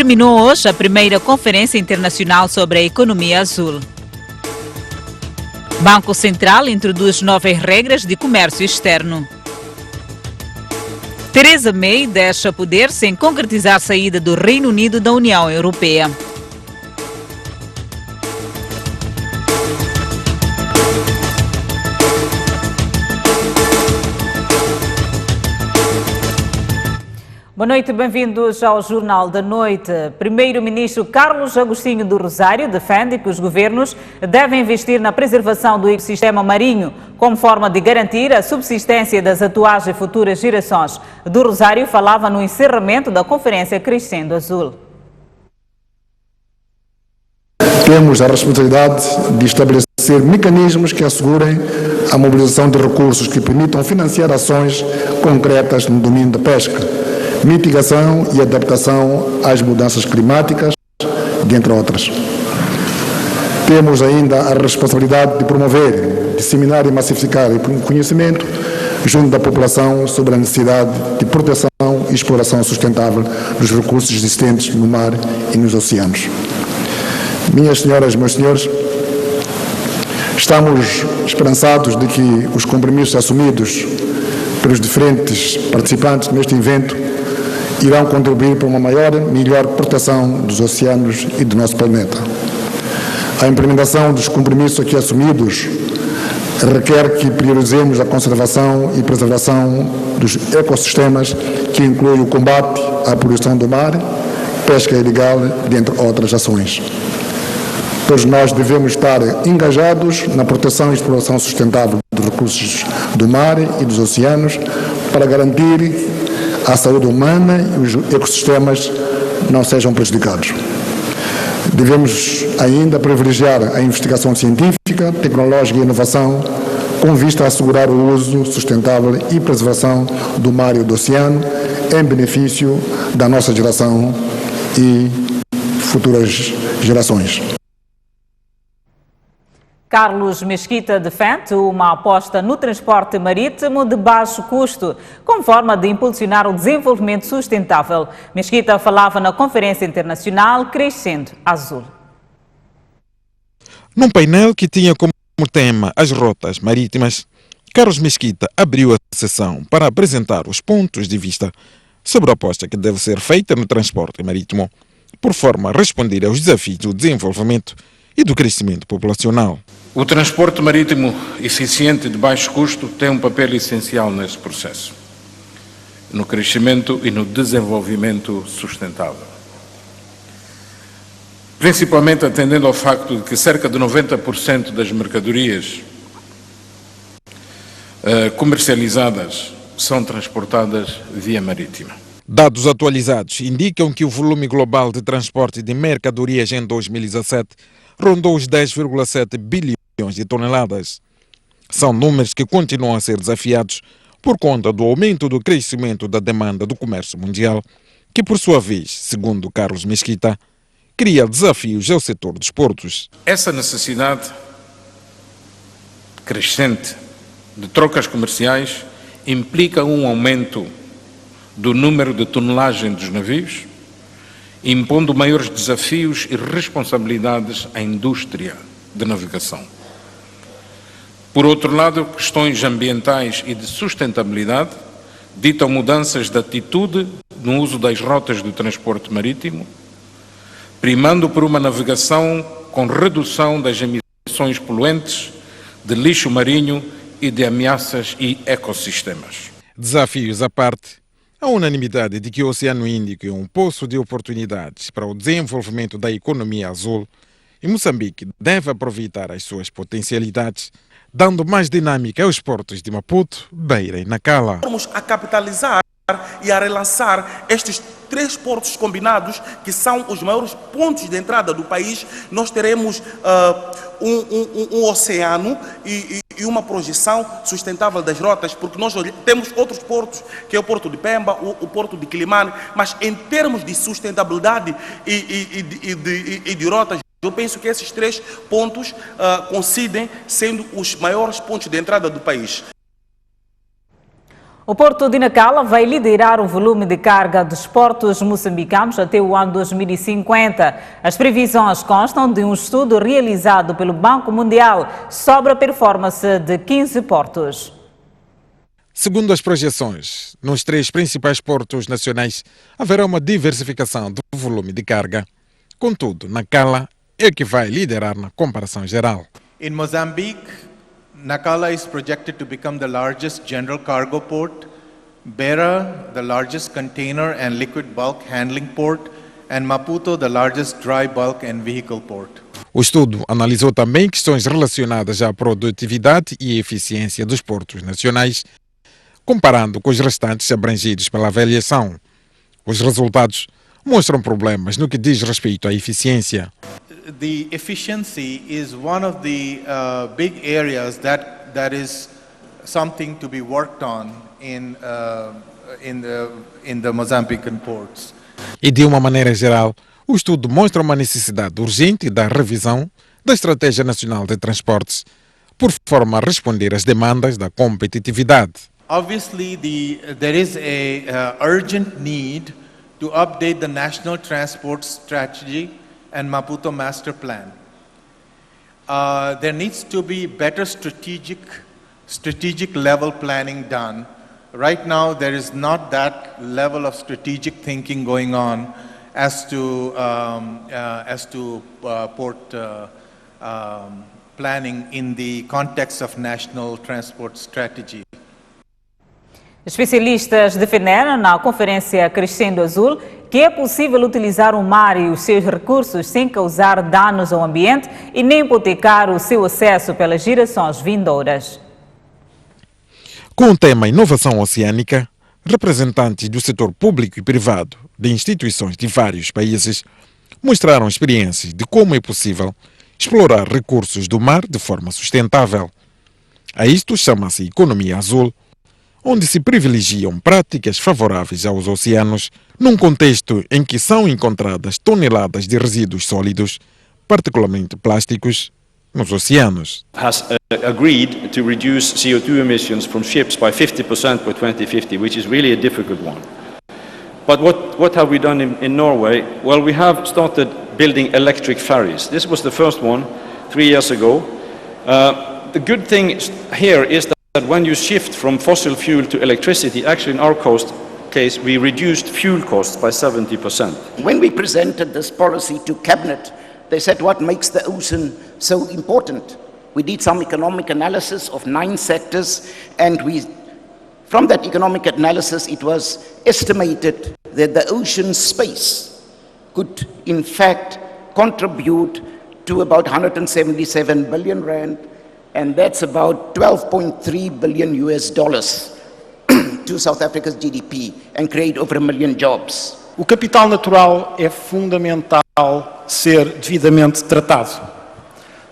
Terminou hoje a primeira Conferência Internacional sobre a Economia Azul. Banco Central introduz novas regras de comércio externo. Theresa May deixa poder sem concretizar a saída do Reino Unido da União Europeia. Boa noite, bem-vindos ao Jornal da Noite. Primeiro-Ministro Carlos Agostinho do Rosário defende que os governos devem investir na preservação do ecossistema marinho como forma de garantir a subsistência das atuais e futuras gerações. Do Rosário falava no encerramento da Conferência Crescendo Azul. Temos a responsabilidade de estabelecer mecanismos que assegurem a mobilização de recursos que permitam financiar ações concretas no domínio da pesca, mitigação e adaptação às mudanças climáticas, dentre outras. Temos ainda a responsabilidade de promover, disseminar e massificar o conhecimento junto da população sobre a necessidade de proteção e exploração sustentável dos recursos existentes no mar e nos oceanos. Minhas senhoras e meus senhores, estamos esperançados de que os compromissos assumidos pelos diferentes participantes neste evento irão contribuir para uma melhor proteção dos oceanos e do nosso planeta. A implementação dos compromissos aqui assumidos requer que priorizemos a conservação e preservação dos ecossistemas, que inclui o combate à poluição do mar, pesca ilegal, dentre outras ações. Todos nós devemos estar engajados na proteção e exploração sustentável dos recursos do mar e dos oceanos para garantir a saúde humana e os ecossistemas não sejam prejudicados. Devemos ainda privilegiar a investigação científica, tecnológica e inovação com vista a assegurar o uso sustentável e preservação do mar e do oceano em benefício da nossa geração e futuras gerações. Carlos Mesquita defende uma aposta no transporte marítimo de baixo custo, como forma de impulsionar o desenvolvimento sustentável. Mesquita falava na Conferência Internacional Crescendo Azul. Num painel que tinha como tema as rotas marítimas, Carlos Mesquita abriu a sessão para apresentar os pontos de vista sobre a aposta que deve ser feita no transporte marítimo, por forma a responder aos desafios do desenvolvimento e do crescimento populacional. O transporte marítimo eficiente de baixo custo tem um papel essencial nesse processo, no crescimento e no desenvolvimento sustentável. Principalmente atendendo ao facto de que cerca de 90% das mercadorias comercializadas são transportadas via marítima. Dados atualizados indicam que o volume global de transporte de mercadorias em 2017 rondou os 10,7 bilhões de toneladas. São números que continuam a ser desafiados por conta do aumento do crescimento da demanda do comércio mundial, que por sua vez, segundo Carlos Mesquita, cria desafios ao setor dos portos. Essa necessidade crescente de trocas comerciais implica um aumento do número de tonelagem dos navios, impondo maiores desafios e responsabilidades à indústria de navegação. Por outro lado, questões ambientais e de sustentabilidade ditam mudanças de atitude no uso das rotas do transporte marítimo, primando por uma navegação com redução das emissões poluentes, de lixo marinho e de ameaças e ecossistemas. Desafios à parte, a unanimidade de que o Oceano Índico é um poço de oportunidades para o desenvolvimento da economia azul e Moçambique deve aproveitar as suas potencialidades, dando mais dinâmica aos portos de Maputo, Beira e Nacala. Vamos a capitalizar e a relançar estes 3 portos combinados, que são os maiores pontos de entrada do país. Nós teremos um oceano e uma projeção sustentável das rotas, porque nós temos outros portos, que é o Porto de Pemba, o Porto de Quilimane, mas em termos de sustentabilidade e de rotas, eu penso que esses 3 pontos coincidem sendo os maiores pontos de entrada do país. O Porto de Nacala vai liderar o volume de carga dos portos moçambicanos até o ano 2050. As previsões constam de um estudo realizado pelo Banco Mundial sobre a performance de 15 portos. Segundo as projeções, nos 3 principais portos nacionais haverá uma diversificação do volume de carga. Contudo, Nacala é que vai liderar na comparação geral. In Mozambique, Nacala is projected to become the largest general cargo port, Beira the largest container and liquid bulk handling port, and Maputo the largest dry bulk and vehicle port. O estudo analisou também questões relacionadas à produtividade e eficiência dos portos nacionais, comparando com os restantes abrangidos pela avaliação. Os resultados mostram problemas no que diz respeito à eficiência. The efficiency is one of the big areas that is something to be worked on in the Mozambican ports. E de uma maneira geral, o estudo mostra uma necessidade urgente da revisão da Estratégia Nacional de Transportes, por forma a responder às demandas da competitividade. Obviously, there is a urgent need to update the National Transport Strategy and Maputo Master Plan. There needs to be better strategic level planning done. Right now, there is not that level of strategic thinking going on as to port planning in the context of National Transport Strategy. Especialistas defenderam na conferência Crescendo Azul que é possível utilizar o mar e os seus recursos sem causar danos ao ambiente e nem hipotecar o seu acesso pelas gerações vindouras. Com o tema Inovação Oceânica, representantes do setor público e privado de instituições de vários países mostraram experiências de como é possível explorar recursos do mar de forma sustentável. A isto chama-se Economia Azul, onde se privilegiam práticas favoráveis aos oceanos, num contexto em que são encontradas toneladas de resíduos sólidos, particularmente plásticos, nos oceanos. Has agreed to reduce CO2 emissions from ships by 50% by 2050, which is really a difficult one. But what have we done in Norway? Well, we have started building electric ferries. This was the first one 3 years ago. The good thing here is that when you shift from fossil fuel to electricity, actually in our case, we reduced fuel costs by 70%. When we presented this policy to Cabinet, they said, what makes the ocean so important? We did some economic analysis of 9 sectors, and from that economic analysis, it was estimated that the ocean space could, in fact, contribute to about 177 billion rand, and that's about 12.3 billion US dollars to South Africa's GDP and create over 1 million jobs. O capital natural é fundamental ser devidamente tratado.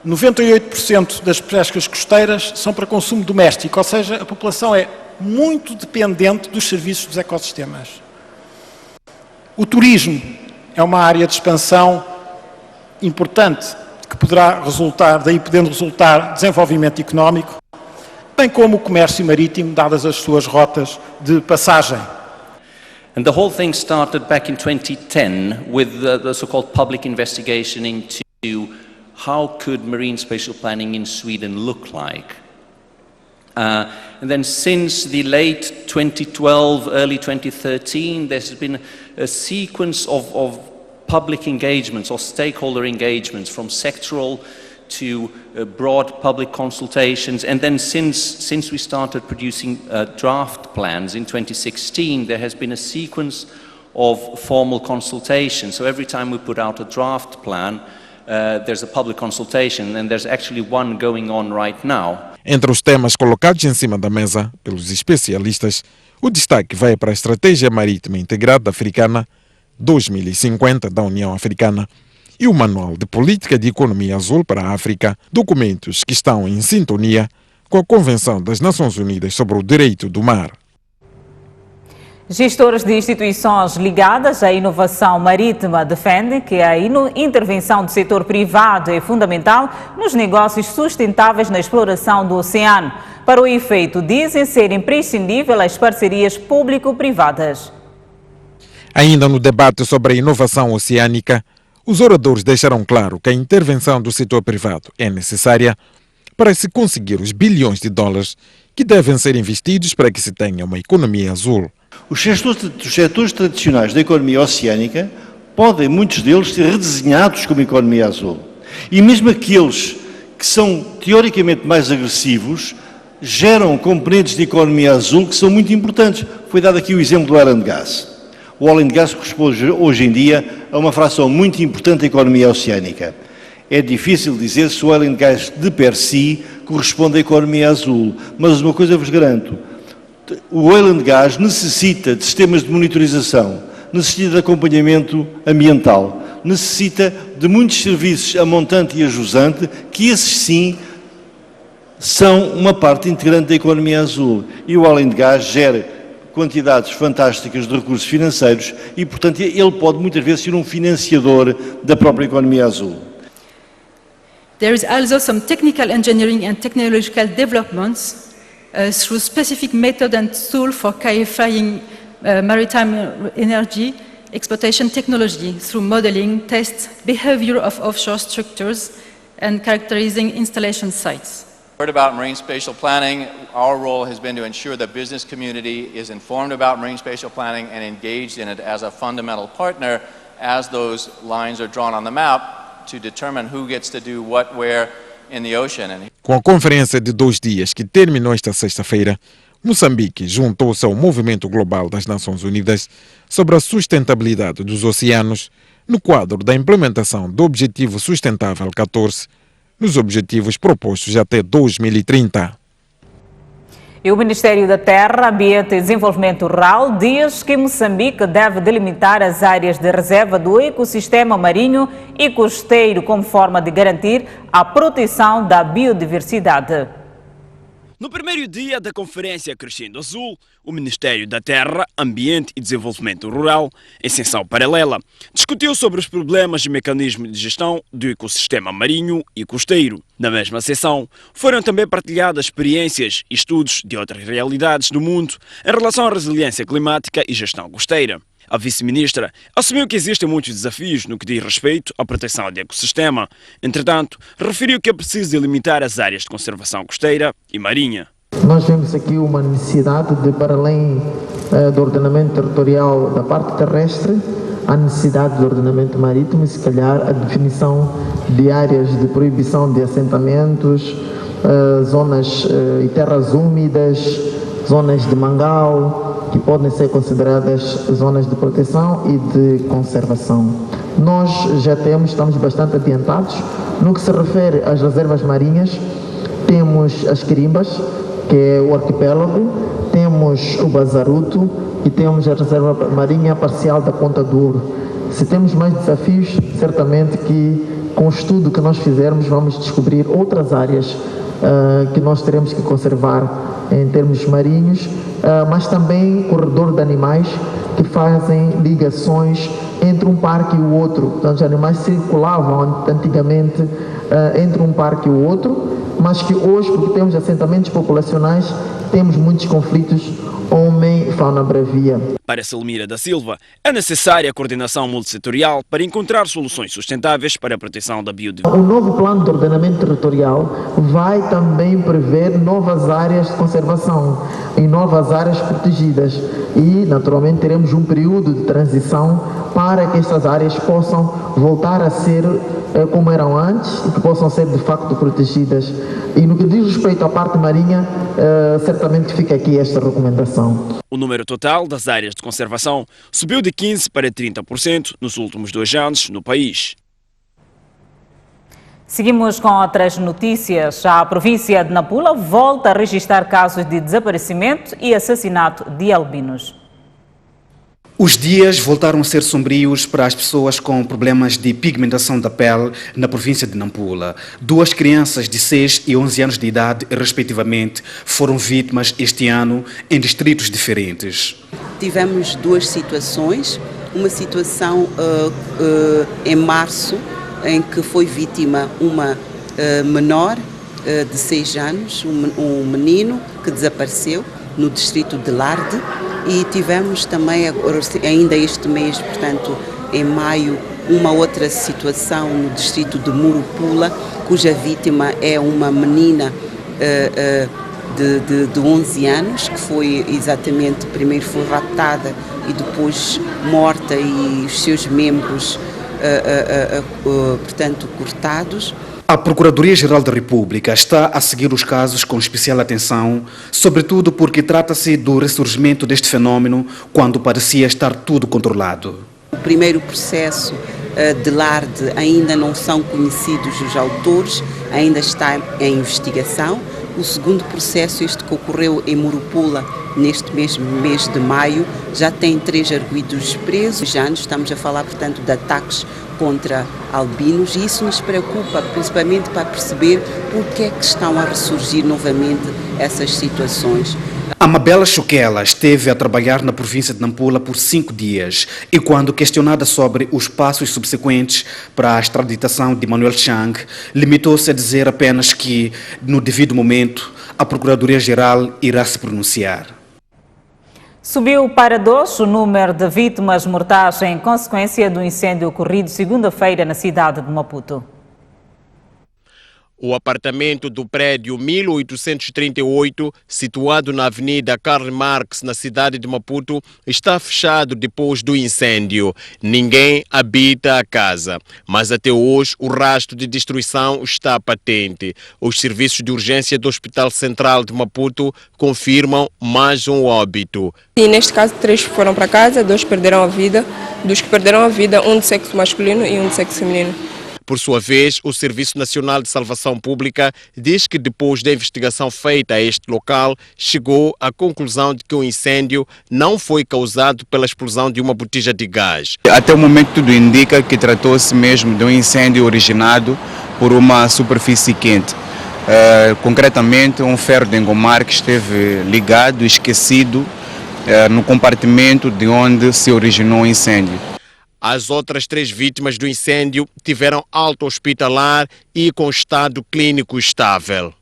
98% das pescas costeiras são para consumo doméstico, ou seja, a população é muito dependente dos serviços dos ecossistemas. O turismo é uma área de expansão importante, que poderá resultar, daí podendo resultar desenvolvimento económico, bem como o comércio marítimo, dadas as suas rotas de passagem. And the whole thing started back in 2010 with the so-called public investigation into how could marine spatial planning in Sweden look like. And then since the late 2012, early 2013, there's been a sequence of public engagements or stakeholder engagements, from sectoral to broad public consultations. And then since we started producing draft plans in 2016, there has been a sequence of formal consultation. So every time we put out a draft plan, there's a public consultation, and there's actually one going on right now. Entre os temas colocados em cima da mesa pelos especialistas, o destaque vai para a Estratégia Marítima Integrada Africana 2050 da União Africana e o Manual de Política de Economia Azul para a África, documentos que estão em sintonia com a Convenção das Nações Unidas sobre o Direito do Mar. Gestores de instituições ligadas à inovação marítima defendem que a intervenção do setor privado é fundamental nos negócios sustentáveis na exploração do oceano. Para o efeito, dizem ser imprescindíveis as parcerias público-privadas. Ainda no debate sobre a inovação oceânica, os oradores deixaram claro que a intervenção do setor privado é necessária para se conseguir os bilhões de dólares que devem ser investidos para que se tenha uma economia azul. Os setores tradicionais da economia oceânica podem, muitos deles, ser redesenhados como economia azul. E mesmo aqueles que são teoricamente mais agressivos, geram componentes de economia azul que são muito importantes. Foi dado aqui o exemplo do oil and gas. O oil and gas corresponde hoje em dia a uma fração muito importante da economia oceânica. É difícil dizer se o oil and gas de per si corresponde à economia azul, mas uma coisa vos garanto, o oil and gas necessita de sistemas de monitorização, necessita de acompanhamento ambiental, necessita de muitos serviços a montante e a jusante, que esses sim são uma parte integrante da economia azul. E o oil and gas gera quantidades fantásticas de recursos financeiros e, portanto, ele pode muitas vezes ser um financiador da própria economia azul. There is also some technical engineering and technological developments through specific method and tool for clarifying maritime energy exploitation technology through modeling, test, behavior of offshore structures and characterizing installation sites. Heard about marine spatial planning. Our role has been to ensure the business community is informed about marine spatial planning and engaged in it as a fundamental partner as those lines are drawn on the map to determine who gets to do what, where in the ocean. Com a conferência de 2 dias que terminou esta sexta-feira, Moçambique juntou-se ao Movimento Global das Nações Unidas sobre a sustentabilidade dos oceanos no quadro da implementação do Objetivo Sustentável 14 nos objetivos propostos até 2030. E o Ministério da Terra, Ambiente e Desenvolvimento Rural diz que Moçambique deve delimitar as áreas de reserva do ecossistema marinho e costeiro como forma de garantir a proteção da biodiversidade. No primeiro dia da Conferência Crescendo Azul, o Ministério da Terra, Ambiente e Desenvolvimento Rural, em sessão paralela, discutiu sobre os problemas e mecanismos de gestão do ecossistema marinho e costeiro. Na mesma sessão, foram também partilhadas experiências e estudos de outras realidades do mundo em relação à resiliência climática e gestão costeira. A vice-ministra assumiu que existem muitos desafios no que diz respeito à proteção do ecossistema. Entretanto, referiu que é preciso delimitar as áreas de conservação costeira e marinha. Nós vemos aqui uma necessidade de, para além do ordenamento territorial da parte terrestre, a necessidade do ordenamento marítimo e, se calhar, a definição de áreas de proibição de assentamentos, zonas e terras úmidas, zonas de mangal, que podem ser consideradas zonas de proteção e de conservação. Nós já estamos bastante adiantados. No que se refere às reservas marinhas, temos as Quirimbas, que é o arquipélago, temos o Bazaruto e temos a reserva marinha parcial da Ponta do Ouro. Se temos mais desafios, certamente que com o estudo que nós fizermos vamos descobrir outras áreas que nós teremos que conservar em termos marinhos, mas também corredor de animais que fazem ligações entre um parque e o outro. Portanto, os animais circulavam antigamente entre um parque e o outro, mas que hoje, porque temos assentamentos populacionais, temos muitos conflitos homem-fauna bravia. Para Selmira da Silva, é necessária a coordenação multissetorial para encontrar soluções sustentáveis para a proteção da biodiversidade. O novo plano de ordenamento territorial vai também prever novas áreas de conservação e novas áreas protegidas e, naturalmente, teremos um período de transição para que estas áreas possam voltar a ser como eram antes e que possam ser de facto protegidas. E no que diz respeito à parte marinha, certamente fica aqui esta recomendação. O número total das áreas de conservação subiu de 15% para 30% nos últimos 2 anos no país. Seguimos com outras notícias. A província de Nampula volta a registrar casos de desaparecimento e assassinato de albinos. Os dias voltaram a ser sombrios para as pessoas com problemas de pigmentação da pele na província de Nampula. 2 crianças de 6 e 11 anos de idade, respectivamente, foram vítimas este ano em distritos diferentes. Tivemos 2 situações. Uma situação em março, em que foi vítima uma menor de 6 anos, um menino que desapareceu no distrito de Larde. E tivemos também, ainda este mês, portanto, em maio, uma outra situação no distrito de Murupula, cuja vítima é uma menina de 11 anos, que foi exatamente, primeiro foi raptada e depois morta e os seus membros, portanto, cortados. A Procuradoria-Geral da República está a seguir os casos com especial atenção, sobretudo porque trata-se do ressurgimento deste fenómeno quando parecia estar tudo controlado. O primeiro processo de Larde ainda não são conhecidos os autores, ainda está em investigação. O segundo processo, este que ocorreu em Murupula, neste mesmo mês de maio, já tem 3 arguidos presos. Já estamos a falar, portanto, de ataques contra albinos e isso nos preocupa, principalmente para perceber por que é que estão a ressurgir novamente essas situações. Amabela Choquela esteve a trabalhar na província de Nampula por 5 dias e quando questionada sobre os passos subsequentes para a extraditação de Manuel Chang, limitou-se a dizer apenas que, no devido momento, a Procuradoria-Geral irá se pronunciar. Subiu para 2 o número de vítimas mortais em consequência do incêndio ocorrido segunda-feira na cidade de Maputo. O apartamento do prédio 1838, situado na Avenida Karl Marx, na cidade de Maputo, está fechado depois do incêndio. Ninguém habita a casa, mas até hoje o rastro de destruição está patente. Os serviços de urgência do Hospital Central de Maputo confirmam mais um óbito. E neste caso, 3 foram para casa, 2 perderam a vida. Dos que perderam a vida, um de sexo masculino e um de sexo feminino. Por sua vez, o Serviço Nacional de Salvação Pública diz que depois da investigação feita a este local, chegou à conclusão de que o incêndio não foi causado pela explosão de uma botija de gás. Até o momento tudo indica que tratou-se mesmo de um incêndio originado por uma superfície quente. Concretamente, um ferro de engomar que esteve ligado e esquecido no compartimento de onde se originou o incêndio. As outras 3 vítimas do incêndio tiveram alta hospitalar e com estado clínico estável.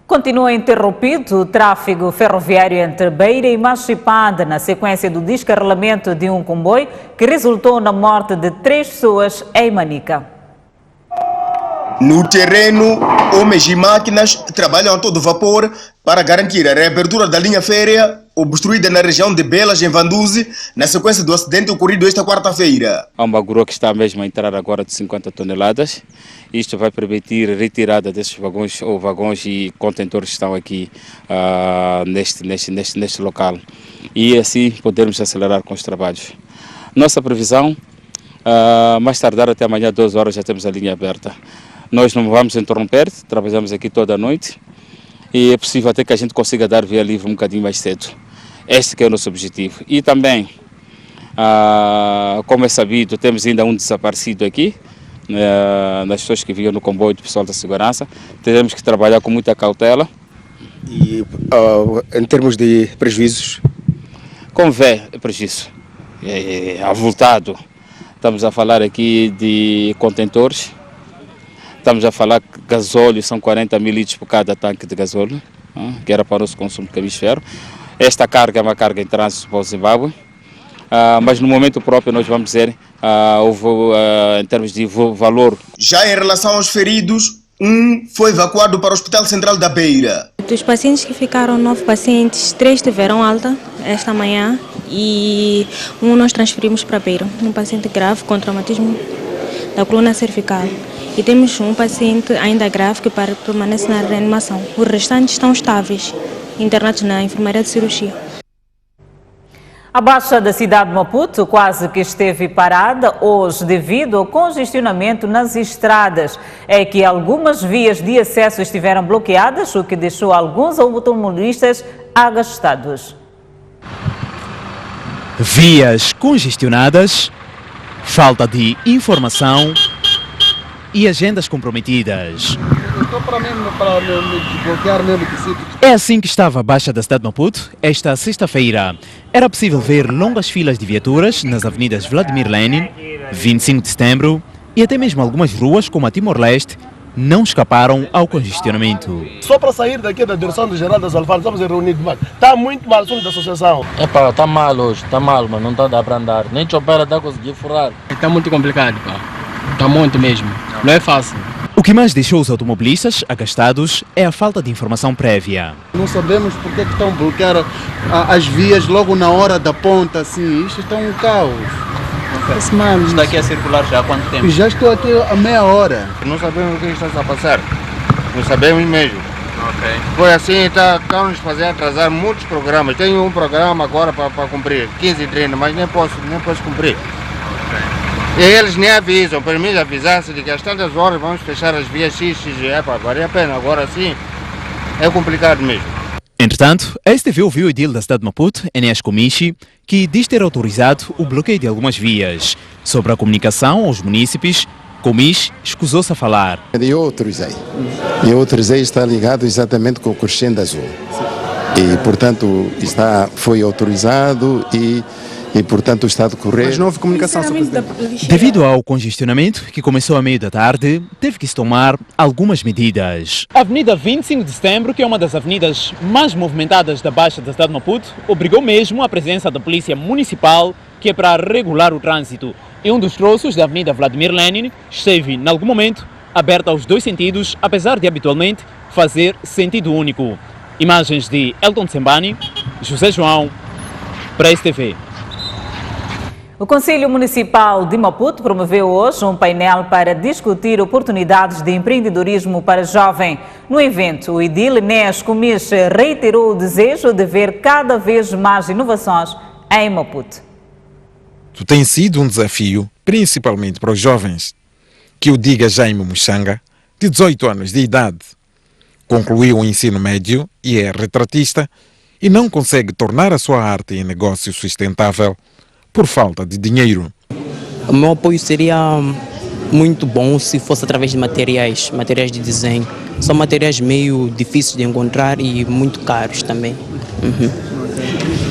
Continua interrompido o tráfego ferroviário entre Beira e Machipanda na sequência do descarrilamento de um comboio que resultou na morte de 3 pessoas em Manica. No terreno, homens e máquinas trabalham a todo vapor para garantir a reabertura da linha férrea obstruída na região de Belas, em Vanduze, na sequência do acidente ocorrido esta quarta-feira. Há uma grua que está mesmo a entrar agora de 50 toneladas. Isto vai permitir a retirada desses vagões e contentores que estão aqui neste local. E assim podermos acelerar com os trabalhos. Nossa previsão, mais tardar até amanhã, 2 horas, já temos a linha aberta. Nós não vamos interromper, trabalhamos aqui toda a noite e é possível até que a gente consiga dar via livre um bocadinho mais cedo. Este que é o nosso objetivo. E também, como é sabido, temos ainda um desaparecido aqui, nas pessoas que vinham no comboio do pessoal da segurança. Teremos que trabalhar com muita cautela. E em termos de prejuízos? Como vê, é prejuízo. É avultado. Estamos a falar aqui de contentores. Estamos a falar que gasóleo são 40 mil litros por cada tanque de gasóleo, que era para o nosso consumo de cabis-ferro. Esta carga é uma carga em trânsito para o Zimbábue, mas no momento próprio nós vamos dizer, em termos de valor. Já em relação aos feridos, um foi evacuado para o Hospital Central da Beira. Dos pacientes que ficaram, 9 pacientes, 3 tiveram alta esta manhã e um nós transferimos para Beira, um paciente grave com traumatismo da coluna cervical. E temos um paciente ainda grave que permanece na reanimação. Os restantes estão estáveis, internados na enfermaria de cirurgia. A Baixa da cidade de Maputo quase que esteve parada hoje devido ao congestionamento nas estradas. É que algumas vias de acesso estiveram bloqueadas, o que deixou alguns automobilistas agastados. Vias congestionadas, falta de informação e agendas comprometidas. É assim que estava a Baixa da cidade de Maputo esta sexta-feira. Era possível ver longas filas de viaturas nas avenidas Vladimir Lenin, 25 de setembro e até mesmo algumas ruas como a Timor-Leste não escaparam ao congestionamento. Só para sair daqui da direção do Geral das Alfanas, estamos reunidos mais. Está muito mal o assunto da associação. Está mal hoje, está mal, mas não está a dar para andar. Nem Chopera está a conseguir furar. Está muito complicado, pá. Está muito mesmo. Não é fácil. O que mais deixou os automobilistas agastados é a falta de informação prévia. Não sabemos porque que estão a bloquear as vias logo na hora da ponta, assim. Isto está um caos. Está aqui a circular já há quanto tempo? Já estou aqui há meia hora. Não sabemos o que está a passar. Não sabemos mesmo. Ok. Foi assim, está nos fazer atrasar muitos programas. Tenho um programa agora para cumprir, 15h30, mas nem posso cumprir. E eles nem avisam, para mim avisasse de que às tantas horas vamos fechar as vias X, vale a pena. Agora sim, é complicado mesmo. Entretanto, a STV ouviu o edil da cidade de Maputo, Enéas Comichi, que diz ter autorizado o bloqueio de algumas vias. Sobre a comunicação aos munícipes, Comichi escusou-se a falar. Eu autorizei, está ligado exatamente com o Crescendo Azul. E, portanto, foi autorizado e portanto, o Estado correr. Mas não houve comunicação, Sr. Presidente. Devido ao congestionamento, que começou a meio da tarde, teve que se tomar algumas medidas. A Avenida 25 de Setembro, que é uma das avenidas mais movimentadas da Baixa da cidade de Maputo, obrigou mesmo a presença da Polícia Municipal, que é para regular o trânsito. E um dos troços da Avenida Vladimir Lenin esteve, em algum momento, aberta aos dois sentidos, apesar de habitualmente fazer sentido único. Imagens de Elton Tsembani, José João, para a STV. O Conselho Municipal de Maputo promoveu hoje um painel para discutir oportunidades de empreendedorismo para jovem. No evento, o edil Enéas Comichi reiterou o desejo de ver cada vez mais inovações em Maputo. Tem sido um desafio, principalmente para os jovens, que o diga Jaime Muxanga, de 18 anos de idade. Concluiu o ensino médio e é retratista e não consegue tornar a sua arte em negócio sustentável por falta de dinheiro. O meu apoio seria muito bom se fosse através de materiais de desenho. São materiais meio difíceis de encontrar e muito caros também.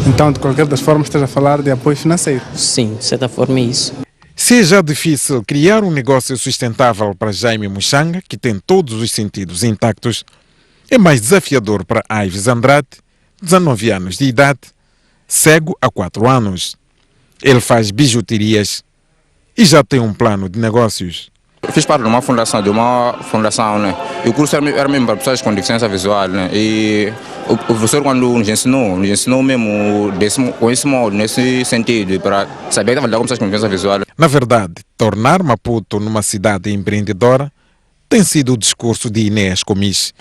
Então, de qualquer das formas, estás a falar de apoio financeiro? Sim, de certa forma é isso. Se é já difícil criar um negócio sustentável para Jaime Muxanga, que tem todos os sentidos intactos, é mais desafiador para Ives Andrade, 19 anos de idade, cego há 4 anos. Ele faz bijuterias e já tem um plano de negócios. Fiz parte de uma fundação, né? E o curso era mesmo para pessoas com deficiência visual, né? E o professor, quando nos ensinou mesmo desse modo, nesse sentido, para saber trabalhar com pessoas com deficiência visual. Na verdade, tornar Maputo numa cidade empreendedora tem sido o discurso de Enéas Comichi.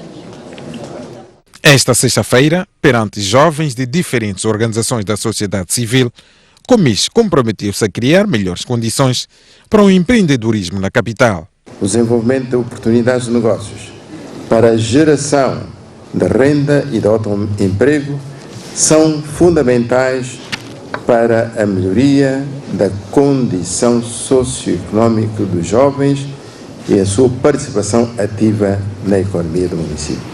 Esta sexta-feira, perante jovens de diferentes organizações da sociedade civil, Comichi comprometeu-se a criar melhores condições para o empreendedorismo na capital. O desenvolvimento de oportunidades de negócios para a geração de renda e de autoemprego são fundamentais para a melhoria da condição socioeconómica dos jovens e a sua participação ativa na economia do município.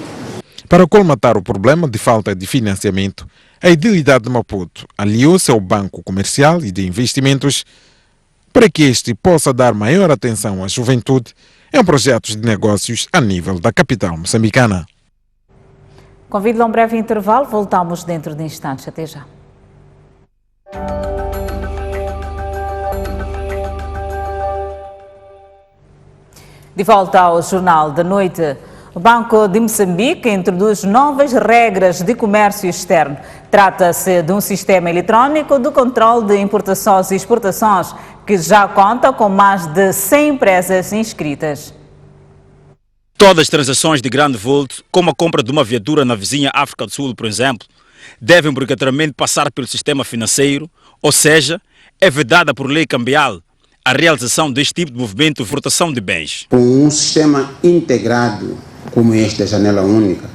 Para colmatar o problema de falta de financiamento, a Edilidade de Maputo aliou-se ao Banco Comercial e de Investimentos para que este possa dar maior atenção à juventude em projetos de negócios a nível da capital moçambicana. Convido a um breve intervalo, voltamos dentro de instantes. Até já. De volta ao Jornal da Noite. O Banco de Moçambique introduz novas regras de comércio externo. Trata-se de um sistema eletrónico de controle de importações e exportações que já conta com mais de 100 empresas inscritas. Todas as transações de grande vulto, como a compra de uma viatura na vizinha África do Sul, por exemplo, devem obrigatoriamente passar pelo sistema financeiro, ou seja, é vedada por lei cambial a realização deste tipo de movimento de exportação de bens. Com um sistema integrado como este, a janela única,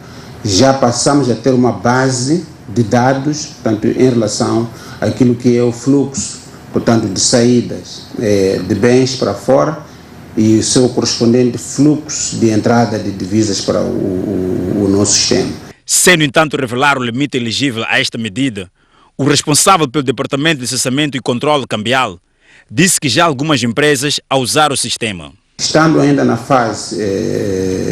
já passamos a ter uma base de dados, portanto, em relação àquilo que é o fluxo, portanto, de saídas de bens para fora e o seu correspondente fluxo de entrada de divisas para o nosso sistema. Sem, no entanto, revelar o limite elegível a esta medida, o responsável pelo Departamento de Licenciamento e Controle Cambial disse que já algumas empresas a usar o sistema. Estando ainda na fase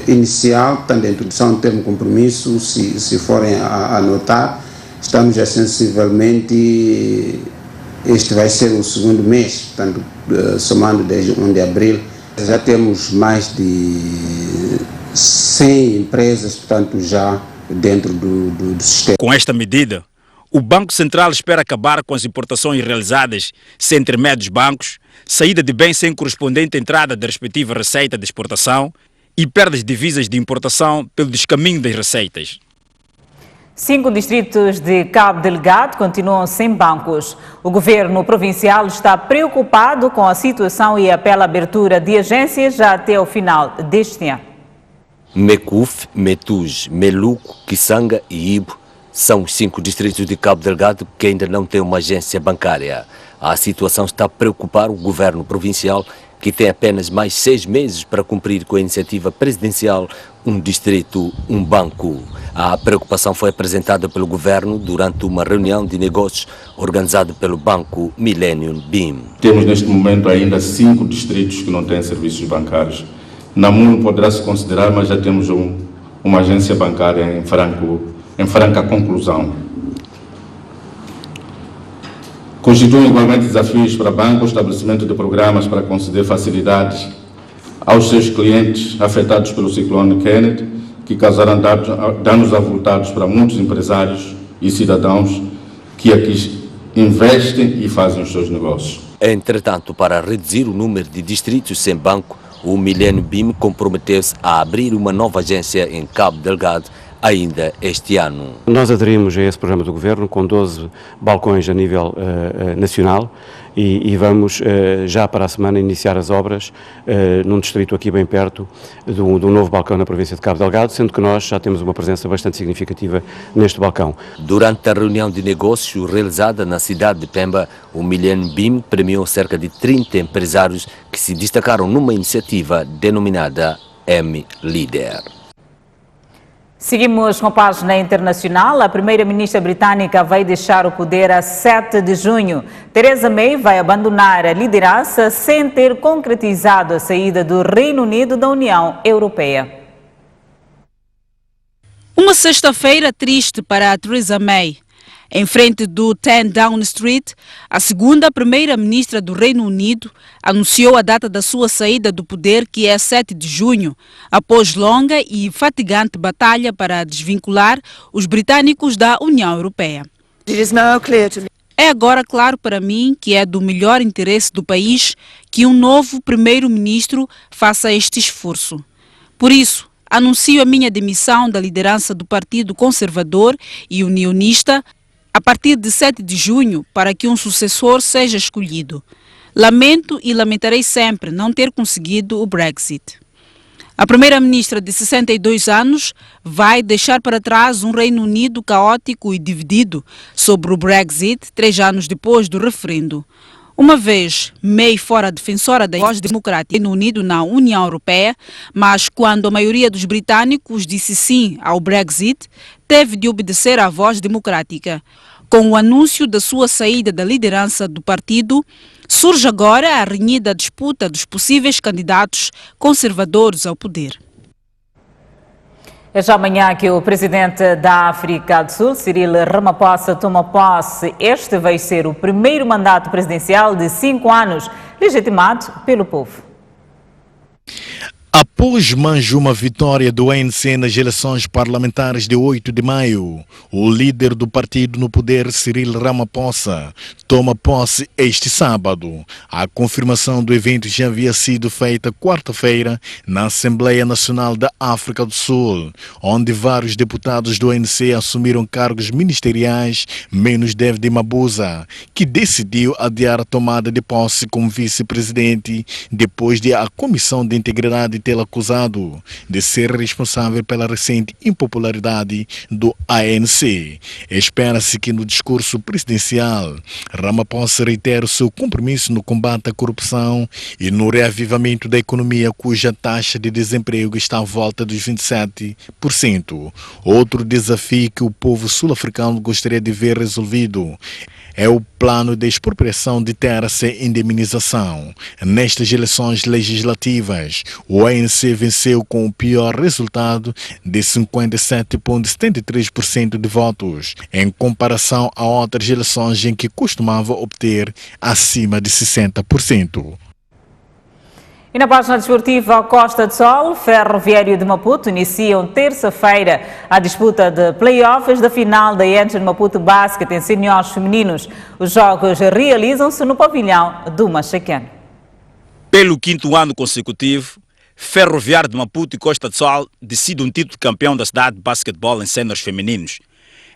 inicial, portanto, a introdução do termo de compromisso, se forem a notar, estamos já sensivelmente, este vai ser o segundo mês, portanto, somando desde 1 de abril, já temos mais de 100 empresas, portanto, já dentro do sistema. Com esta medida, o Banco Central espera acabar com as importações realizadas sem intermédios bancos, saída de bens sem correspondente entrada da respectiva receita de exportação e perdas de divisas de importação pelo descaminho das receitas. 5 distritos de Cabo Delgado continuam sem bancos. O governo provincial está preocupado com a situação e apela à abertura de agências já até o final deste ano. Mekuf, Metuj, Meluco, Kisanga e Ibo são os 5 distritos de Cabo Delgado que ainda não têm uma agência bancária. A situação está a preocupar o governo provincial, que tem apenas mais 6 meses para cumprir com a iniciativa presidencial Um Distrito, Um Banco. A preocupação foi apresentada pelo governo durante uma reunião de negócios organizada pelo Banco Millennium BIM. Temos neste momento ainda 5 distritos que não têm serviços bancários. Namuno poderá se considerar, mas já temos uma agência bancária em franca conclusão. Constituem igualmente desafios para bancos o estabelecimento de programas para conceder facilidades aos seus clientes afetados pelo ciclone Kenneth, que causaram danos avultados para muitos empresários e cidadãos que aqui investem e fazem os seus negócios. Entretanto, para reduzir o número de distritos sem banco, o Millennium BIM comprometeu-se a abrir uma nova agência em Cabo Delgado ainda este ano. Nós aderimos a esse programa do Governo com 12 balcões a nível nacional e vamos já para a semana iniciar as obras num distrito aqui bem perto do novo balcão na província de Cabo Delgado, sendo que nós já temos uma presença bastante significativa neste balcão. Durante a reunião de negócios realizada na cidade de Pemba, o Millennium BIM premiou cerca de 30 empresários que se destacaram numa iniciativa denominada M-Leader. Seguimos com a página internacional. A primeira-ministra britânica vai deixar o poder a 7 de junho. Theresa May vai abandonar a liderança sem ter concretizado a saída do Reino Unido da União Europeia. Uma sexta-feira triste para a Theresa May. Em frente do 10 Downing Street, a segunda primeira-ministra do Reino Unido anunciou a data da sua saída do poder, que é 7 de junho, após longa e fatigante batalha para desvincular os britânicos da União Europeia. É agora claro para mim que é do melhor interesse do país que um novo primeiro-ministro faça este esforço. Por isso, anuncio a minha demissão da liderança do Partido Conservador e Unionista a partir de 7 de junho para que um sucessor seja escolhido. Lamento e lamentarei sempre não ter conseguido o Brexit. A primeira-ministra de 62 anos vai deixar para trás um Reino Unido caótico e dividido sobre o Brexit 3 anos depois do referendo. Uma vez May fora defensora da voz democrática do Reino Unido na União Europeia, mas quando a maioria dos britânicos disse sim ao Brexit, teve de obedecer à voz democrática. Com o anúncio da sua saída da liderança do partido, surge agora a renhida disputa dos possíveis candidatos conservadores ao poder. É já amanhã que o presidente da África do Sul, Cyril Ramaphosa, toma posse. Este vai ser o primeiro mandato presidencial de 5 anos, legitimado pelo povo. Após mais uma vitória do ANC nas eleições parlamentares de 8 de maio, o líder do partido no poder, Cyril Ramaphosa, toma posse este sábado. A confirmação do evento já havia sido feita quarta-feira na Assembleia Nacional da África do Sul, onde vários deputados do ANC assumiram cargos ministeriais, menos David Mabuza, que decidiu adiar a tomada de posse como vice-presidente depois de a Comissão de Integridade mantê-lo acusado de ser responsável pela recente impopularidade do ANC. Espera-se que no discurso presidencial, Ramaphosa reitere o seu compromisso no combate à corrupção e no reavivamento da economia, cuja taxa de desemprego está à volta dos 27%. Outro desafio que o povo sul-africano gostaria de ver resolvido é o plano de expropriação de terras sem indemnização. Nestas eleições legislativas, o ANC venceu com o pior resultado de 57,73% de votos, em comparação a outras eleições em que costumava obter acima de 60%. E na página desportiva, Costa de Sol, Ferroviário de Maputo iniciam terça-feira a disputa de play-offs da final da Engine Maputo Basket em seniores femininos. Os jogos realizam-se no pavilhão do Machaquén. Pelo quinto ano consecutivo, Ferroviário de Maputo e Costa de Sol decidem um título de campeão da cidade de basquetebol em seniores femininos.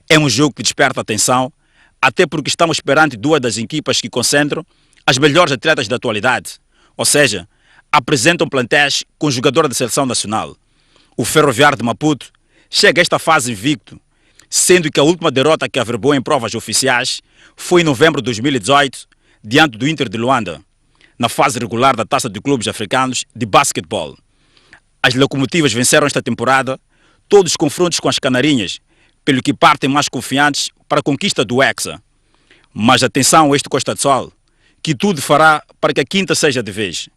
É um jogo que desperta atenção, até porque estamos perante duas das equipas que concentram as melhores atletas da atualidade, ou seja, apresentam plantéis com jogadora da seleção nacional. O Ferroviário de Maputo chega a esta fase invicto, sendo que a última derrota que averbou em provas oficiais foi em novembro de 2018, diante do Inter de Luanda, na fase regular da Taça de Clubes Africanos de Basquetebol. As locomotivas venceram esta temporada todos os confrontos com as canarinhas, pelo que partem mais confiantes para a conquista do Hexa. Mas atenção a este Costa de Sol, que tudo fará para que a quinta seja de vez.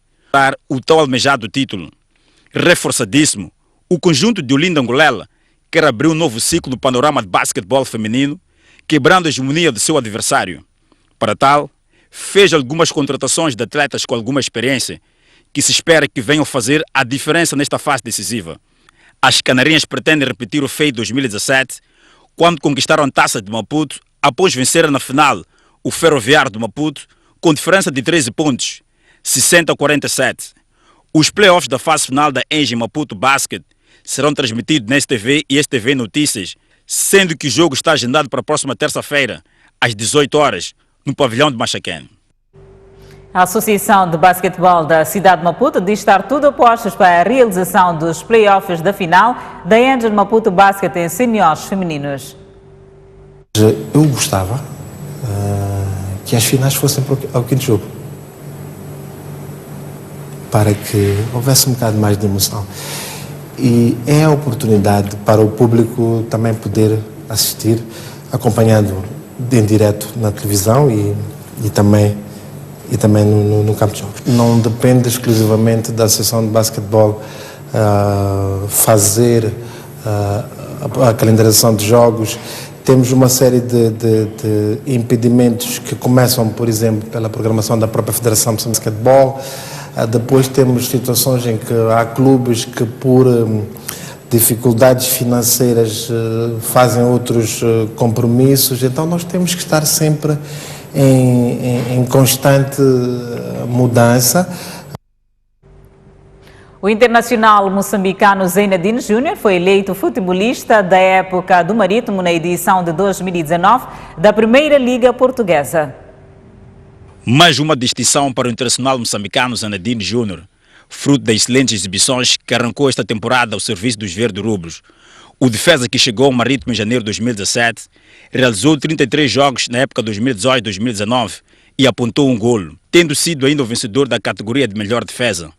O tão almejado título. Reforçadíssimo, o conjunto de Olinda Angolela quer abrir um novo ciclo do panorama de basquetebol feminino, quebrando a hegemonia do seu adversário. Para tal, fez algumas contratações de atletas com alguma experiência, que se espera que venham fazer a diferença nesta fase decisiva. As canarinhas pretendem repetir o feito de 2017, quando conquistaram a Taça de Maputo após vencer na final o Ferroviário de Maputo com diferença de 13 pontos, 60-47. Os playoffs da fase final da Engine Maputo Basket serão transmitidos na STV e STV Notícias, sendo que o jogo está agendado para a próxima terça-feira, às 18 horas, no pavilhão de Machaquén. A Associação de Basquetebol da cidade de Maputo diz estar tudo a postos para a realização dos playoffs da final da Engine Maputo Basket em seniores femininos. Eu gostava que as finais fossem ao quinto jogo, para que houvesse um bocado mais de emoção. E é a oportunidade para o público também poder assistir, acompanhando em direto na televisão e também no campo de jogo. Não depende exclusivamente da Associação de Basquetebol fazer a calendarização de jogos. Temos uma série de impedimentos que começam, por exemplo, pela programação da própria Federação de Basquetebol. Depois temos situações em que há clubes que, por dificuldades financeiras, fazem outros compromissos. Então nós temos que estar sempre em constante mudança. O internacional moçambicano Zinedine Júnior foi eleito futebolista da época do Marítimo na edição de 2019 da Primeira Liga Portuguesa. Mais uma distinção para o internacional moçambicano Zinedine Júnior, fruto das excelentes exibições que arrancou esta temporada ao serviço dos verde-rubros. O defesa, que chegou ao Marítimo em janeiro de 2017, realizou 33 jogos na época 2018-2019 e apontou um golo, tendo sido ainda o vencedor da categoria de melhor defesa.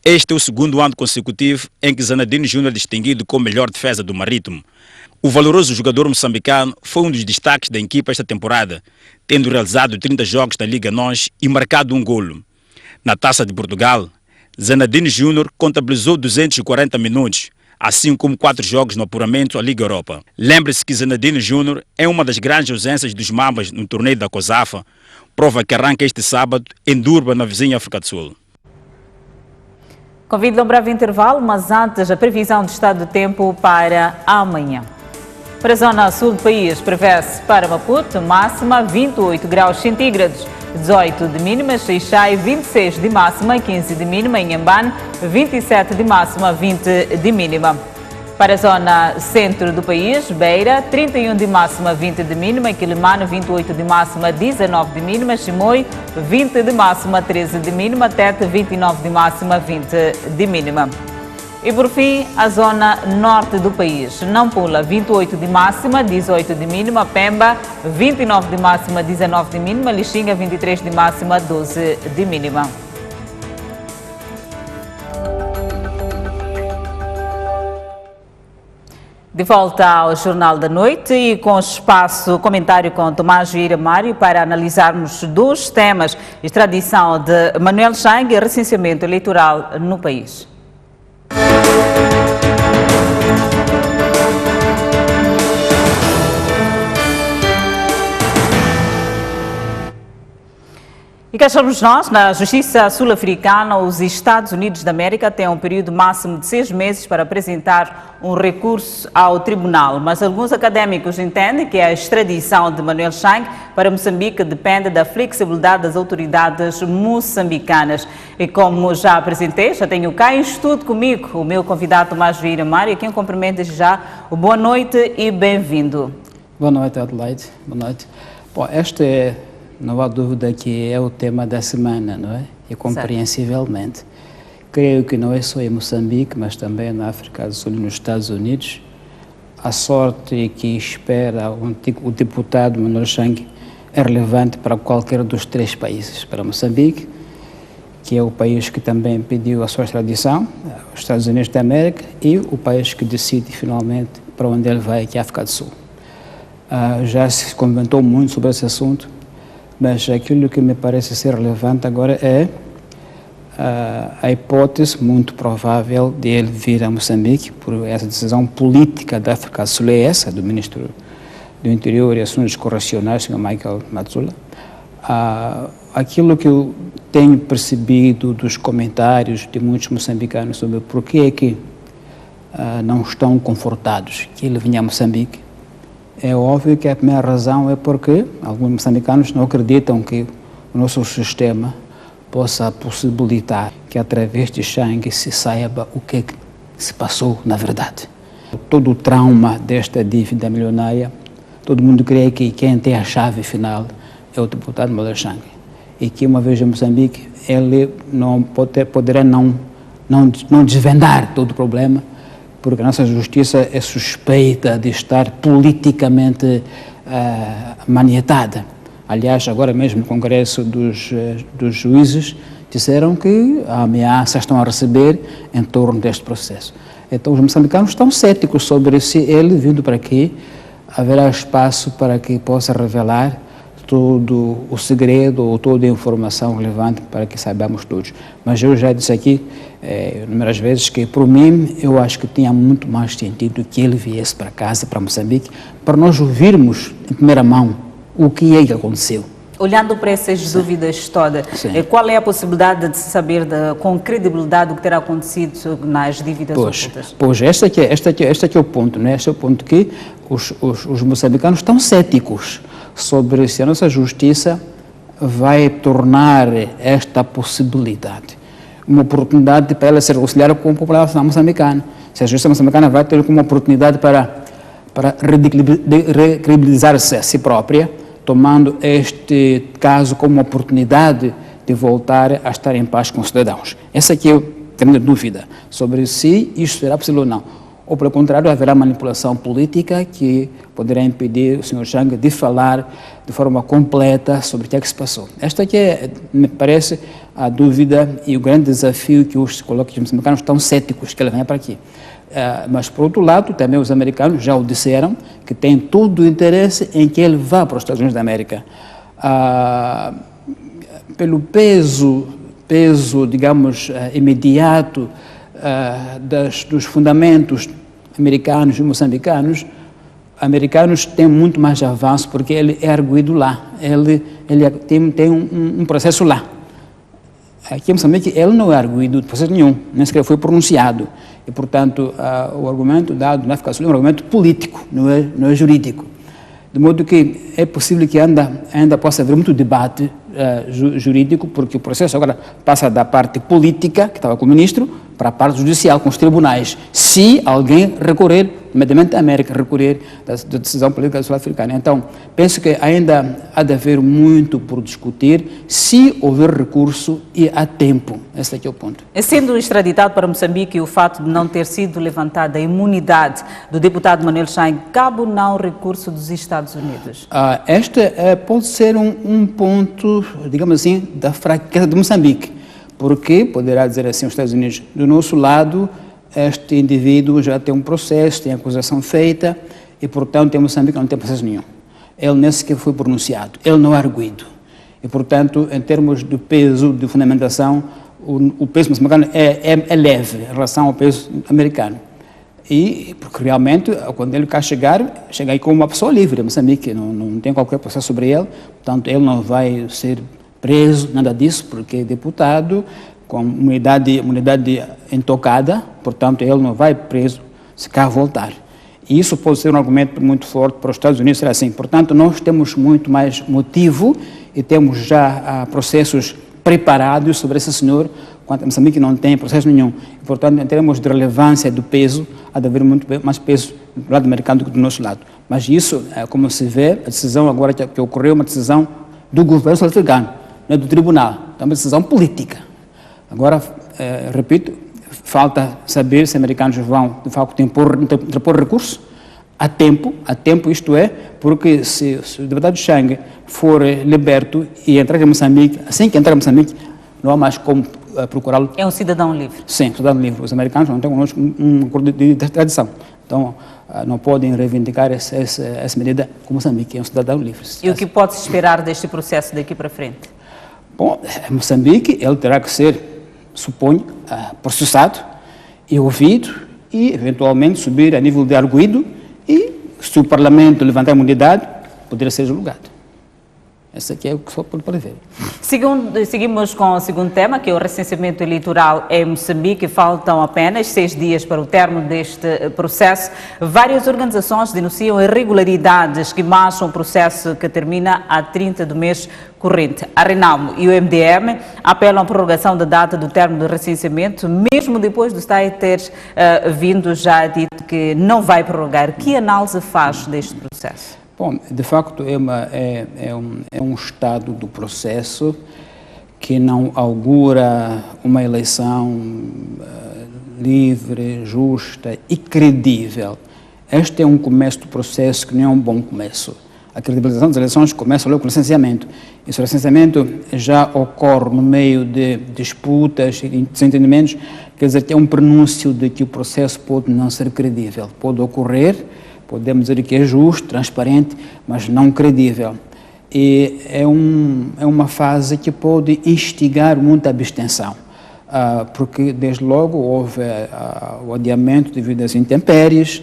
Este é o segundo ano consecutivo em que Zinedine Júnior é distinguido como melhor defesa do Marítimo. O valoroso jogador moçambicano foi um dos destaques da equipa esta temporada, tendo realizado 30 jogos na Liga NOS e marcado um golo. Na Taça de Portugal, Zinedine Júnior contabilizou 240 minutos, assim como 4 jogos no apuramento à Liga Europa. Lembre-se que Zinedine Júnior é uma das grandes ausências dos Mambas no torneio da COSAFA, prova que arranca este sábado em Durban, na vizinha África do Sul. Convido a um breve intervalo, mas antes a previsão do estado do tempo para amanhã. Para a zona sul do país, prevê-se para Maputo, máxima 28 graus centígrados, 18 de mínima, Xai-Xai 26 de máxima, 15 de mínima, Inhambane 27 de máxima, 20 de mínima. Para a zona centro do país, Beira 31 de máxima, 20 de mínima, Quilimane 28 de máxima, 19 de mínima, Chimoio 20 de máxima, 13 de mínima, Tete 29 de máxima, 20 de mínima. E por fim, a zona norte do país. Nampula, 28 de máxima, 18 de mínima. Pemba, 29 de máxima, 19 de mínima. Lixinga, 23 de máxima, 12 de mínima. De volta ao Jornal da Noite e com espaço comentário com Tomás Vieira Mário para analisarmos dois temas: extradição de Manuel Chang e recenseamento eleitoral no país. E cá estamos nós, na Justiça Sul-Africana, os Estados Unidos da América têm um período máximo de 6 meses para apresentar um recurso ao tribunal, mas alguns académicos entendem que a extradição de Manuel Chang para Moçambique depende da flexibilidade das autoridades moçambicanas. E como já apresentei, já tenho cá em estudo comigo o meu convidado Tomás Vieira Mário, a quem cumprimento já. Boa noite e bem-vindo. Boa noite, Adelaide. Boa noite. Bom, este é... Não há dúvida que é o tema da semana, não é? E compreensivelmente. Certo. Creio que não é só em Moçambique, mas também na África do Sul e nos Estados Unidos. A sorte que espera o deputado Manuel Chang é relevante para qualquer dos 3 países. Para Moçambique, que é o país que também pediu a sua extradição, os Estados Unidos da América, e o país que decide finalmente para onde ele vai, que é a África do Sul. Já se comentou muito sobre esse assunto, mas aquilo que me parece ser relevante agora é a hipótese muito provável de ele vir a Moçambique por essa decisão política da África do Sul, é essa, do Ministro do Interior e Assuntos Correcionais, Sr. Michael Matsula. Aquilo que eu tenho percebido dos comentários de muitos moçambicanos sobre por que é que não estão confortados que ele venha a Moçambique, é óbvio que a primeira razão é porque alguns moçambicanos não acreditam que o nosso sistema possa possibilitar que através de Chang se saiba o que se passou na verdade. Todo o trauma desta dívida milionária, todo mundo crê que quem tem a chave final é o deputado Manuel Chang. E que uma vez em Moçambique ele não poderá não desvendar todo o problema, porque a nossa justiça é suspeita de estar politicamente maniatada. Aliás, agora mesmo no Congresso dos Juízes disseram que ameaças estão a receber em torno deste processo. Então os moçambicanos estão céticos sobre se ele vindo para aqui haverá espaço para que possa revelar todo o segredo ou toda a informação relevante para que saibamos todos. Mas eu já disse aqui inúmeras vezes que, por mim, eu acho que tinha muito mais sentido que ele viesse para casa, para Moçambique, para nós ouvirmos em primeira mão o que é que aconteceu. Olhando para essas dúvidas todas, qual é a possibilidade de saber com credibilidade o que terá acontecido nas dívidas ocultas? Pois, este aqui é o ponto, né? Este é o ponto que os moçambicanos estão céticos sobre se a nossa justiça vai tornar esta possibilidade uma oportunidade para ela ser auxiliada com a população moçambicana. Se a justiça moçambicana vai ter como uma oportunidade para recredibilizar-se a si própria, tomando este caso como uma oportunidade de voltar a estar em paz com os cidadãos. Essa aqui é a grande dúvida sobre se isto será possível ou não. Ou, pelo contrário, haverá manipulação política que poderá impedir o Sr. Chang de falar de forma completa sobre o que é que se passou. Esta aqui me parece a dúvida e o grande desafio que os moçambicanos estão céticos que ele venha para aqui. Mas, por outro lado, também os americanos já o disseram que têm todo o interesse em que ele vá para os Estados Unidos da América. Pelo peso, digamos, imediato dos fundamentos americanos e moçambicanos, americanos têm muito mais avanço porque ele é arguido lá, ele tem um processo lá. Aqui em Moçambique ele não é arguido de processo nenhum, nem sequer foi pronunciado. E, portanto, o argumento dado na África do Sul é um argumento político, não é jurídico. De modo que é possível que ainda possa haver muito debate jurídico, porque o processo agora passa da parte política, que estava com o ministro, para a parte judicial, com os tribunais, se alguém recorrer, nomeadamente a América, recorrer da decisão política sul-africana. Então, penso que ainda há de haver muito por discutir, se houver recurso e há tempo. Esse é o ponto. Sendo extraditado para Moçambique, o fato de não ter sido levantada a imunidade do deputado Manuel Chain, cabe ou não o recurso dos Estados Unidos? Este pode ser um ponto, digamos assim, da fraqueza de Moçambique. Porque, poderá dizer assim, os Estados Unidos, do nosso lado, este indivíduo já tem um processo, tem acusação feita, e, portanto, em Moçambique não tem processo nenhum. Ele nem sequer foi pronunciado, ele não é arguido. E, portanto, em termos de peso de fundamentação, o peso moçambicano é leve em relação ao peso americano. E, porque realmente, quando ele cá chegar, chega aí como uma pessoa livre, em Moçambique, não tem qualquer processo sobre ele, portanto, ele não vai ser preso, nada disso, porque é deputado com imunidade intocada, portanto, ele não vai preso se cá voltar. E isso pode ser um argumento muito forte para os Estados Unidos ser assim. Portanto, nós temos muito mais motivo e temos já processos preparados sobre esse senhor, enquanto Moçambique não tem processo nenhum. E, portanto, em termos de relevância do peso, há de haver muito mais peso do lado americano do que do nosso lado. Mas isso, como se vê, a decisão agora que ocorreu é uma decisão do governo sul-africano, não é do tribunal, é uma decisão política. Agora, repito, falta saber se os americanos vão, de facto, interpor recurso a tempo, isto é, porque se o deputado Chain for liberto e entrar em Moçambique, assim que entrar em Moçambique, não há mais como procurá-lo. É um cidadão livre? Sim, cidadão livre. Os americanos não têm conosco um acordo de extradição. Então, não podem reivindicar essa medida com Moçambique, é um cidadão livre. E o que pode-se esperar deste processo daqui para frente? Bom, em Moçambique, ele terá que ser, suponho, processado e ouvido e, eventualmente, subir a nível de arguido e, se o Parlamento levantar a imunidade, poderá ser julgado. Esse aqui é o que só pode ver. Seguimos com o segundo tema, que é o recenseamento eleitoral em Moçambique. Faltam apenas 6 dias para o término deste processo. Várias organizações denunciam irregularidades que marcam o processo que termina a 30 do mês corrente. A Renamo e o MDM apelam à prorrogação da data do término do recenseamento, mesmo depois do STAI ter vindo já dito que não vai prorrogar. Que análise faz deste processo? Bom, de facto é um estado do processo que não augura uma eleição livre, justa e credível. Este é um começo do processo que não é um bom começo. A credibilização das eleições começa logo com o licenciamento. Esse licenciamento já ocorre no meio de disputas e desentendimentos, quer dizer, tem um prenúncio de que o processo pode não ser credível. Pode ocorrer, podemos dizer que é justo, transparente, mas não credível. E é uma fase que pode instigar muita abstenção, porque desde logo houve o adiamento devido às intempéries,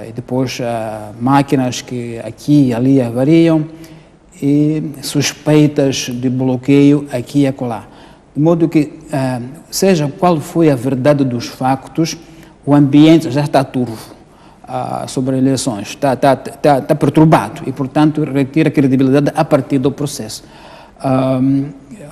e depois máquinas que aqui e ali avariam, e suspeitas de bloqueio aqui e acolá. De modo que, seja qual foi a verdade dos factos, o ambiente já está turvo sobre eleições, está perturbado e, portanto, retira credibilidade a partir do processo.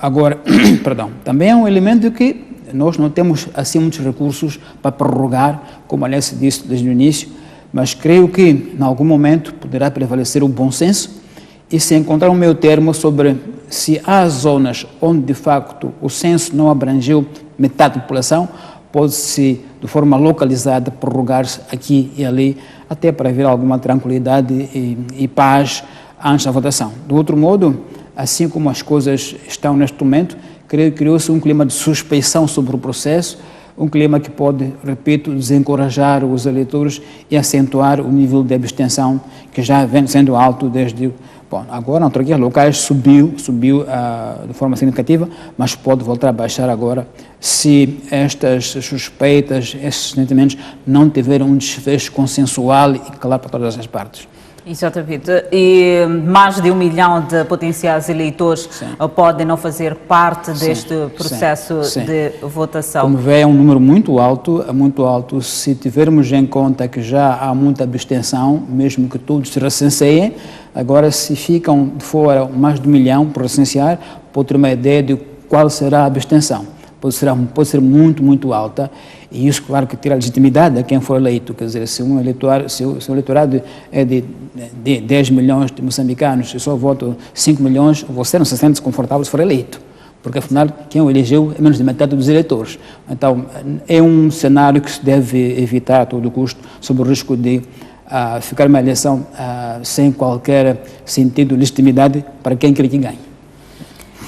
Agora, perdão, também é um elemento que nós não temos assim muitos recursos para prorrogar, como aliás se disse desde o início, mas creio que, em algum momento, poderá prevalecer o bom senso e se encontrar um meio termo sobre se há zonas onde, de facto, o censo não abrangeu metade da população, pode-se, de forma localizada, prorrogar-se aqui e ali, até para haver alguma tranquilidade e paz antes da votação. Do outro modo, assim como as coisas estão neste momento, creio que criou-se um clima de suspeição sobre o processo, um clima que pode, repito, desencorajar os eleitores e acentuar o nível de abstenção que já vem sendo alto desde... Bom, agora, em autarquias locais subiu de forma significativa, mas pode voltar a baixar agora se estas suspeitas, esses sentimentos não tiverem um desfecho consensual e claro para todas as partes. Exatamente. E mais de 1 milhão de potenciais eleitores podem não fazer parte deste processo de votação. Como vê, é um número muito alto, se tivermos em conta que já há muita abstenção, mesmo que todos se recenseiem, agora se ficam de fora mais de 1 milhão por recensear, pode ter uma ideia de qual será a abstenção. pode ser muito, muito alta, e isso, claro, que tira a legitimidade a quem for eleito. Quer dizer, se o eleitorado é de 10 milhões de moçambicanos e só votam 5 milhões, você não se sente confortável se for eleito, porque afinal quem o elegeu é menos de metade dos eleitores. Então é um cenário que se deve evitar a todo custo, sob o risco de ficar uma eleição sem qualquer sentido de legitimidade para quem quer que ganhe.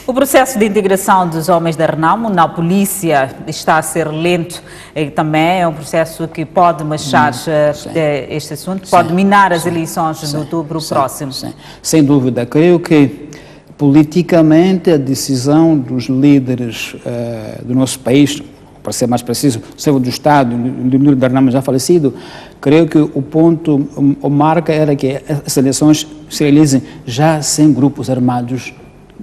O processo de integração dos homens da Renamo na polícia está a ser lento e também é um processo que pode manchar este assunto, pode minar as eleições de outubro próximo. Sem dúvida, creio que politicamente a decisão dos líderes do nosso país, para ser mais preciso, o chefe do Estado, o líder da Renamo já falecido, creio que o ponto, a marca era que as eleições se realizem já sem grupos armados,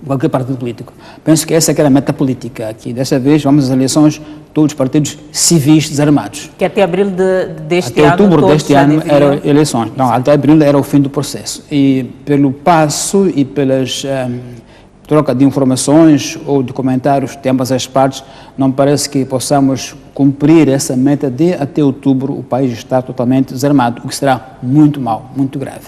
qualquer partido político. Penso que essa que era a meta política aqui. Dessa vez vamos às eleições, todos os partidos civis desarmados. Que até abril deste ano, até outubro deste ano eram eleições. Não, até abril era o fim do processo. E pelo passo e pelas troca de informações ou de comentários de ambas as partes, não parece que possamos cumprir essa meta de até outubro o país estar totalmente desarmado, o que será muito mau, muito grave.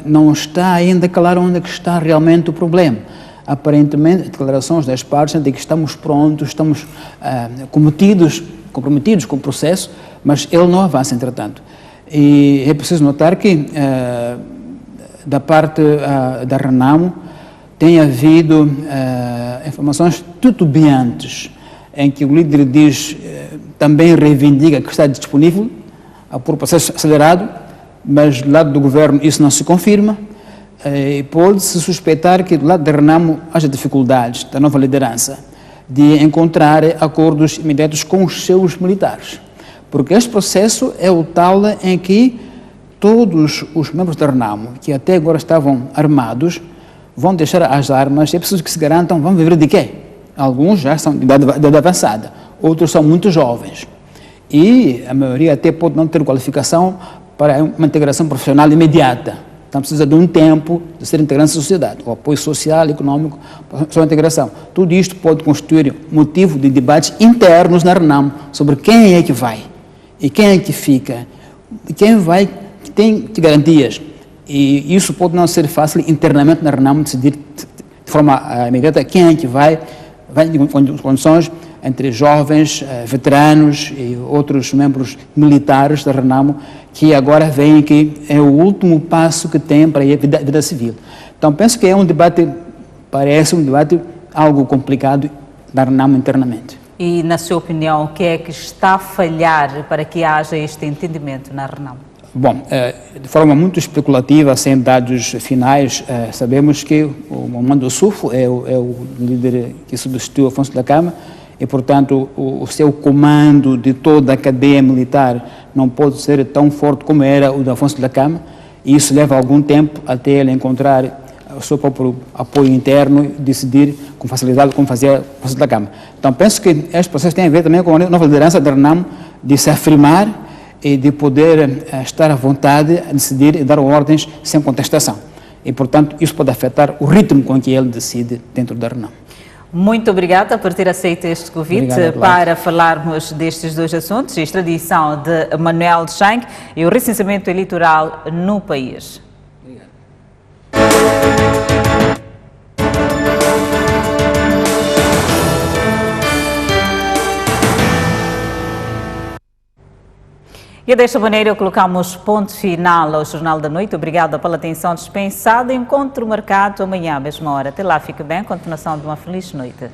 Não está ainda claro onde é que está realmente o problema. Aparentemente, as declarações das partes de que estamos prontos, estamos comprometidos com o processo, mas ele não avança, entretanto. E é preciso notar que, da parte da Renamo, tem havido informações titubeantes, em que o líder diz, também reivindica que está disponível por um processo acelerado, mas do lado do governo isso não se confirma, e pode-se suspeitar que do lado da Renamo haja dificuldades da nova liderança de encontrar acordos imediatos com os seus militares, porque este processo é o tal em que todos os membros da Renamo, que até agora estavam armados, vão deixar as armas, é preciso que se garantam, vão viver de quê? Alguns já são de idade avançada, outros são muito jovens, e a maioria até pode não ter qualificação para uma integração profissional imediata. Então precisa de um tempo de ser integrante à sociedade, o apoio social e econômico para a sua integração. Tudo isto pode constituir motivo de debates internos na Renamo sobre quem é que vai e quem é que fica, e quem vai, que tem garantias. E isso pode não ser fácil internamente na Renamo decidir de forma imediata quem é que vai em condições entre jovens, veteranos e outros membros militares da Renamo, que agora veem que é o último passo que tem para ir à vida civil. Então penso que é um debate, parece um debate algo complicado da Renamo internamente. E na sua opinião, o que é que está a falhar para que haja este entendimento na Renamo? Bom, de forma muito especulativa, sem dados finais, sabemos que o Mamando Sufo é o líder que substituiu Afonso Dhlakama, e, portanto, o seu comando de toda a cadeia militar não pode ser tão forte como era o de Afonso Dhlakama, e isso leva algum tempo até ele encontrar o seu próprio apoio interno e decidir com facilidade como fazia Afonso Dhlakama. Então, penso que este processo tem a ver também com a nova liderança da Renamo de se afirmar e de poder estar à vontade a decidir e dar ordens sem contestação. E, portanto, isso pode afetar o ritmo com que ele decide dentro da Renamo. Muito obrigada por ter aceito este convite para falarmos destes dois assuntos, a extradição de Manuel Chang e o recenseamento eleitoral no país. E desta maneira colocamos ponto final ao Jornal da Noite. Obrigada pela atenção dispensada. Encontro marcado amanhã à mesma hora. Até lá, fique bem. Continuação de uma feliz noite.